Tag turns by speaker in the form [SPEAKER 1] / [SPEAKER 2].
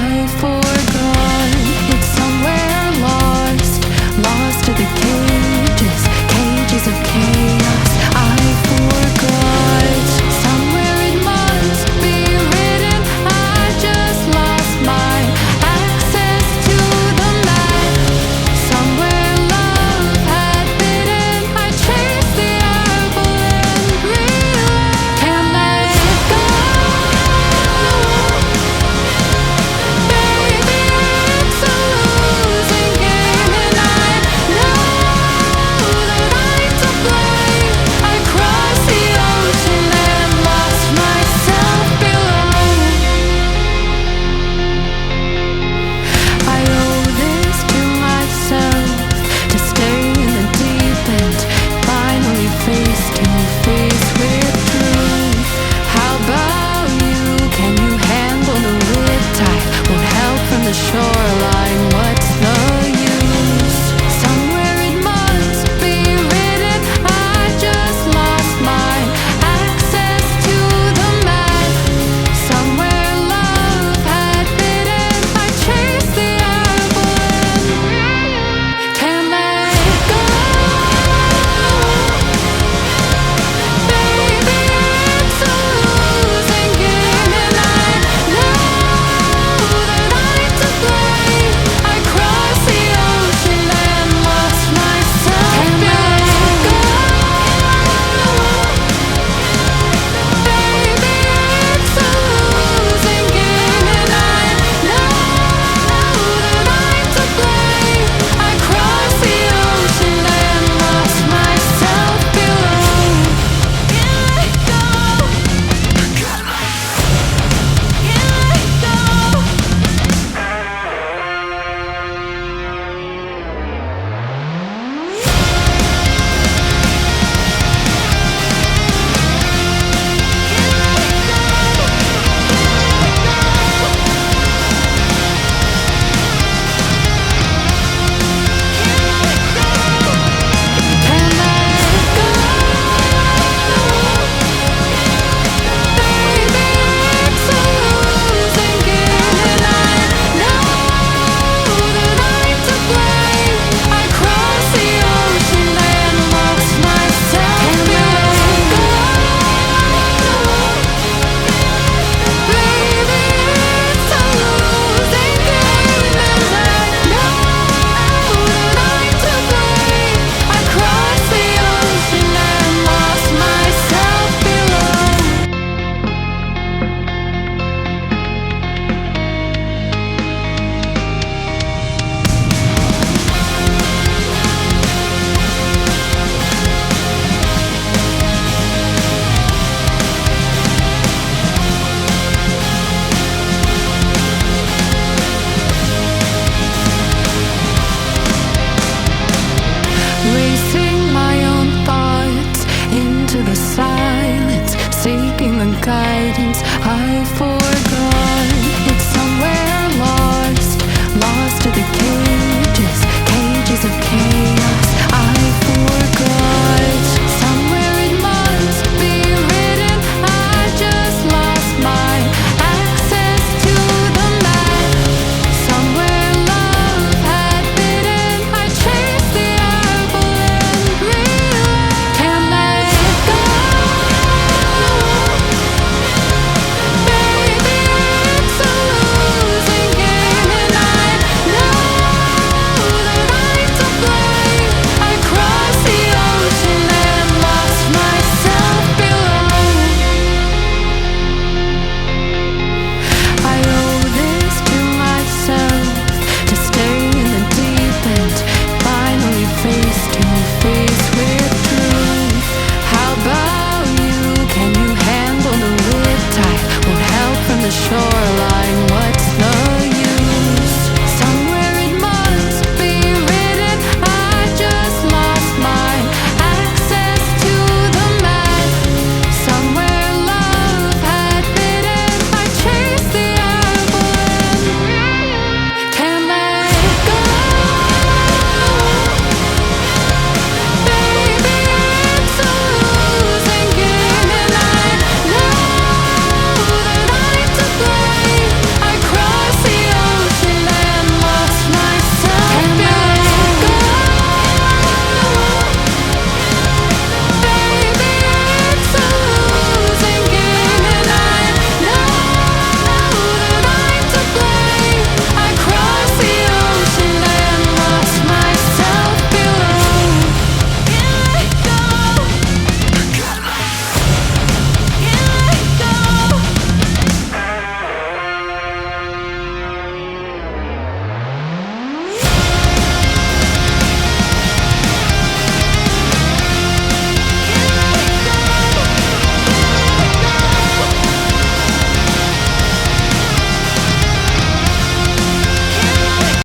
[SPEAKER 1] I forgot. It's somewhere lost, lost to the cages, cages of chaos. I forgot. Somewhere it must be written. I just lost my access to the map. Somewhere love had bitten. I chased the apple and realized can't let go. Baby, it's a losing game, and I know that I'm to blame. I crossed the ocean and lost myself below. I owe this to myself to stay in the deep end, finally face to face with truth. How about you? Can you handle the riptide? Won't help from the shoreline. What's the use? Somewhere it must be written. I just lost my access to the map. Somewhere love had bitten. I chased the apple and can't let go. Baby, it's a losing game, and I know that I'm to blame. I crossed the ocean and lost myself. Can't let go. Baby, it's a losing game, and I know that I'm to blame. I crossed the ocean and lost myself below. Can't let go. Can't let go. Racing my own thoughts into the silence, seeking the guidance. I forgot. It's somewhere lost, lost to the cages, cages of chaos. I forgot. Somewhere it must be written. I just lost my access to the map. Somewhere love had bitten. I chased the apple and realized can't let go. Baby, it's a losing game, and I know that I'm to blame. I crossed the ocean and lost myself below. I owe this to myself to stay in the deep end, finally face to face with truth. How about you? Can you handle the riptide? Won't help from the shore.